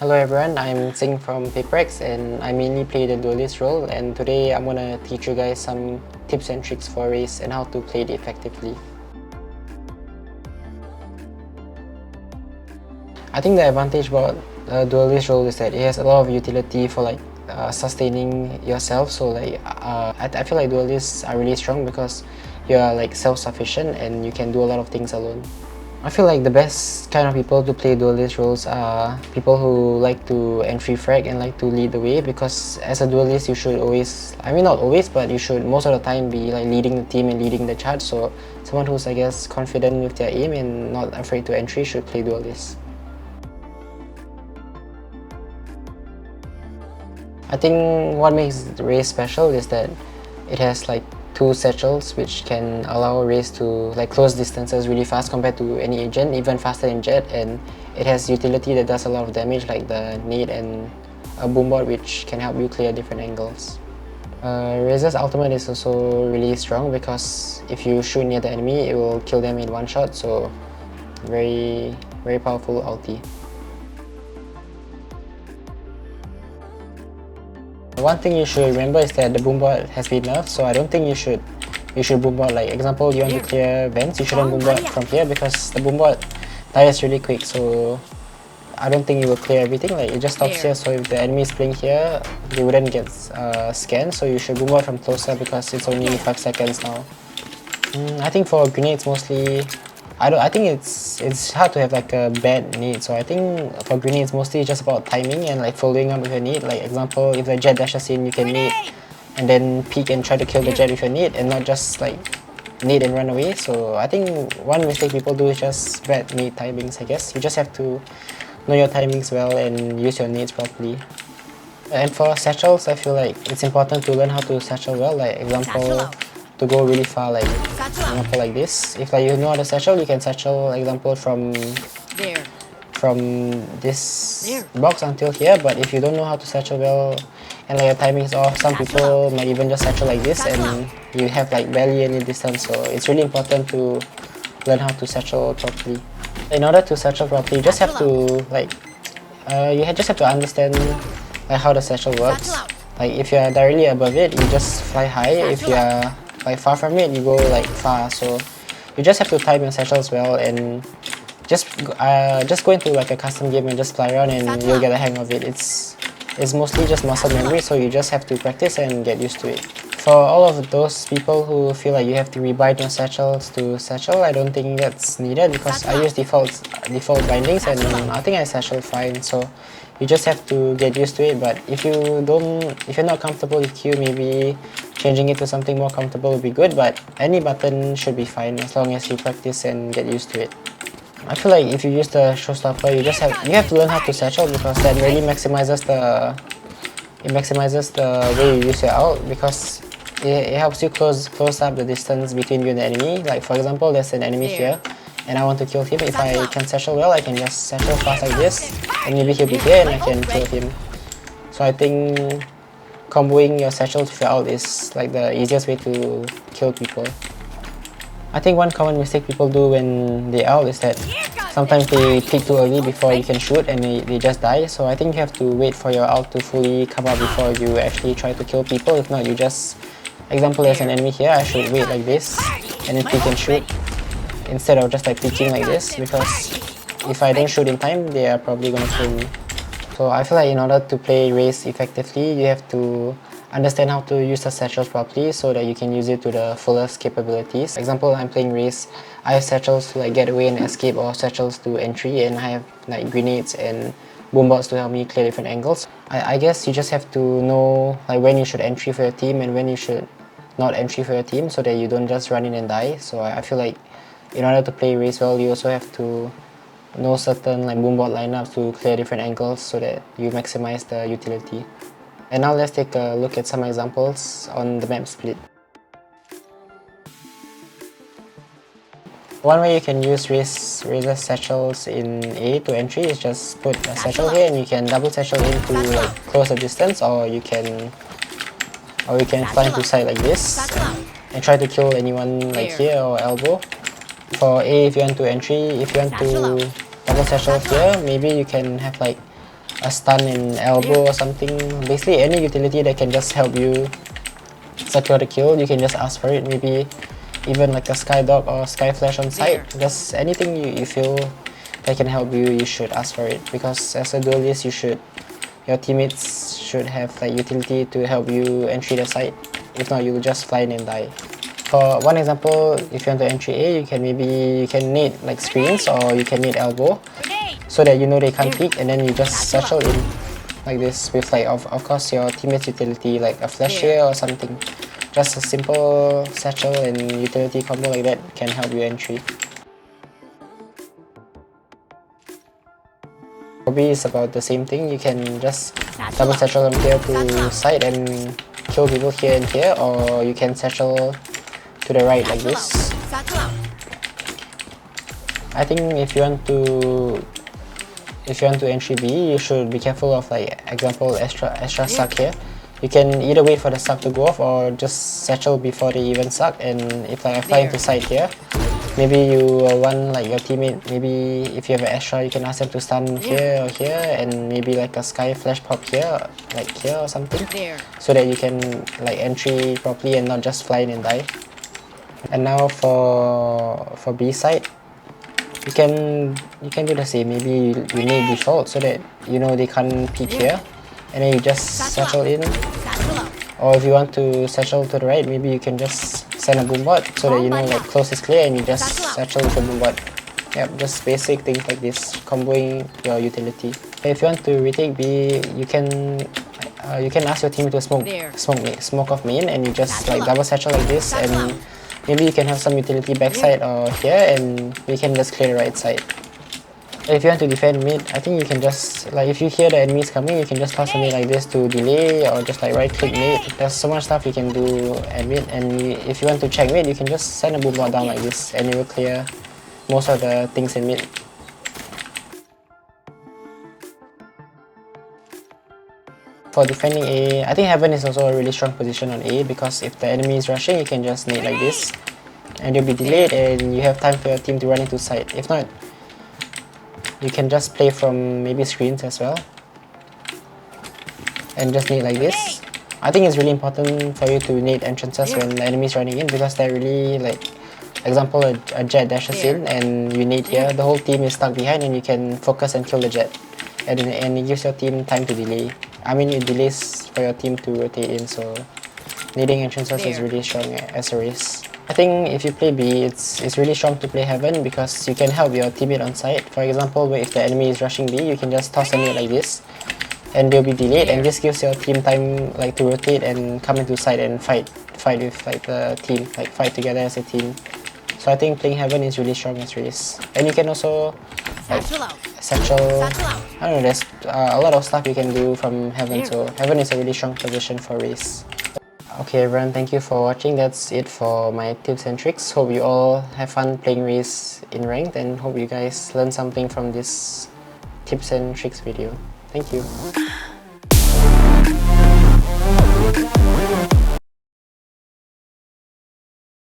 Hello everyone, I'm Jinggg from PRX and I mainly play the duelist role, and today I'm gonna teach you guys some tips and tricks for Raze and how to play it effectively. I think the advantage about duelist role is that it has a lot of utility for sustaining yourself. So I feel like duelists are really strong because you are self-sufficient and you can do a lot of things alone. I feel like the best kind of people to play duelist roles are people who like to entry frag and like to lead the way, because as a duelist you should always, I mean not always, but you should most of the time be leading the team and leading the charge. So someone who's confident with their aim and not afraid to entry should play duelist. I think what makes Raze special is that it has two satchels which can allow Raze to close distances really fast compared to any agent, even faster than Jet, and it has utility that does a lot of damage like the nade and a boombot which can help you clear different angles. Raze's ultimate is also really strong because if you shoot near the enemy it will kill them in one shot, so very powerful ulti. One thing you should remember is that the boombot has been nerfed, so I don't think you should boombot. Example, you want to clear vents, you shouldn't boombot from here because the boombot dies really quick, so I don't think you will clear everything. It just stops here, so if the enemy is playing here, they wouldn't get scanned, so you should boombot from closer because it's only 5 seconds now. I think for grenades mostly, I think it's hard to have a bad nade, so I think for grenades mostly it's just about timing and following up with your nade. Example, if the jet dashes in, you can nade and then peek and try to kill the jet with your nade and not just nade and run away. So I think one mistake people do is just bad nade timings, I guess. You just have to know your timings well and use your nades properly. And for satchels, I feel it's important to learn how to satchel well. Example, to go really far, example like this. If you know how to satchel, you can satchel example from this box until here. But if you don't know how to satchel well and your timing is off, some people might even just satchel like this and you have barely any distance. So it's really important to learn how to satchel properly. In order to satchel properly, you just have to just have to understand how the satchel works. If you are directly above it, you just fly high. If you are far from it, you go far. So you just have to time your satchels well and just go into a custom game and just fly around and you'll get a hang of it. It's mostly just muscle memory, so you just have to practice and get used to it. For all of those people who feel you have to rebind your satchels to satchel, I don't think that's needed because I use default bindings and I think I satchel fine. So you just have to get used to it. But if you're not comfortable with Q, maybe changing it to something more comfortable would be good, but any button should be fine as long as you practice and get used to it. I feel if you use the showstopper, you have to learn how to satchel because that really maximizes the way you use your ult, because it helps you close up the distance between you and the enemy. For example, there's an enemy here and I want to kill him. If I can satchel well, I can just satchel fast like this and maybe he'll be here and I can kill him. So I think comboing your satchels with your ult is the easiest way to kill people. I think one common mistake people do when they ult is that sometimes they peek too early before you can shoot and they just die. So I think you have to wait for your ult to fully come out before you actually try to kill people. If not, you just, example, there's an enemy here, I should wait like this and then peek and shoot instead of just peeking like this, because if I don't shoot in time, they are probably gonna kill me. So I feel in order to play Raze effectively, you have to understand how to use the satchels properly so that you can use it to the fullest capabilities. For example, I'm playing Raze, I have satchels to get away and escape, or satchels to entry, and I have grenades and boombots to help me clear different angles. I guess you just have to know when you should entry for your team and when you should not entry for your team so that you don't just run in and die. So I feel in order to play Raze well, you also have to know certain boombot lineups to clear different angles so that you maximize the utility. And now let's take a look at some examples on the map split. One way you can use Raze's satchels in A to entry is just put a satchel here and you can double satchel in to close the distance, or you can fly into side like this and try to kill anyone here or elbow. For A, if you want to entry, if you want to double satchel here, maybe you can have a stun in elbow or something. Basically any utility that can just help you secure the kill, you can just ask for it. Maybe even like a sky dog or sky flash on site. Just anything you feel that can help you, you should ask for it, because as a duelist your teammates should have like utility to help you entry the site. If not, you'll just fly in and die. For one example, if you want to entry A, you can need like screens, or you can need elbow, so that you know they can't peek, and then you just satchel in like this with like of course your teammates utility, like a flash here or something. Just a simple satchel and utility combo like that can help you entry. For B is about the same thing. You can just double satchel from here to side and kill people here and here, or you can satchel to the right like this. I think if you want to entry B, you should be careful of like example extra suck here. You can either wait for the suck to go off or just satchel before they even suck. And if like I fly into side here, maybe you want like your teammate, maybe if you have an extra, you can ask them to stun here or here, and maybe like a sky flash pop here, like here or something, so that you can like entry properly and not just fly in and die. And now for B side, you can do the same. Maybe you need default so that you know they can't peek here, and then you just satchel in. Or if you want to satchel to the right, maybe you can just send a boom bot so that you know like close is clear and you just satchel with a boom bot. Yep, just basic things like this, comboing your utility. If you want to retake B, you can ask your team to smoke off main, and you just like double satchel like this, and maybe you can have some utility backside or here, and we can just clear the right side. If you want to defend mid, I think you can just like, if you hear the enemies coming, you can just toss a mid like this to delay, or just like right click mid. There's so much stuff you can do at mid, and if you want to check mid, you can just send a boom bot down like this, and it will clear most of the things in mid. For defending A, I think Heaven is also a really strong position on A, because if the enemy is rushing, you can just nade like this, and you'll be delayed, and you have time for your team to run into site. If not, you can just play from maybe screens as well, and just nade like this. I think it's really important for you to nade entrances when the enemy is running in, because they're really like, example, a jet dashes in and you nade here, the whole team is stuck behind, and you can focus and kill the jet, and it gives your team time to delay. I mean, it delays for your team to rotate in, so nading entrances is really strong as a Raze. I think if you play B, it's really strong to play Heaven, because you can help your teammate on site. For example, if the enemy is rushing B, you can just toss a nade like this, and they'll be delayed, and this gives your team time like to rotate and come into site and fight with like the team, like fight together as a team. So I think playing Heaven is really strong as Raze. And you can also like satchel. I don't know, there's a lot of stuff you can do from Heaven, so Heaven is a really strong position for Raze. Okay everyone, thank you for watching. That's it for my tips and tricks. Hope you all have fun playing Raze in ranked, and hope you guys learn something from this tips and tricks video. Thank you.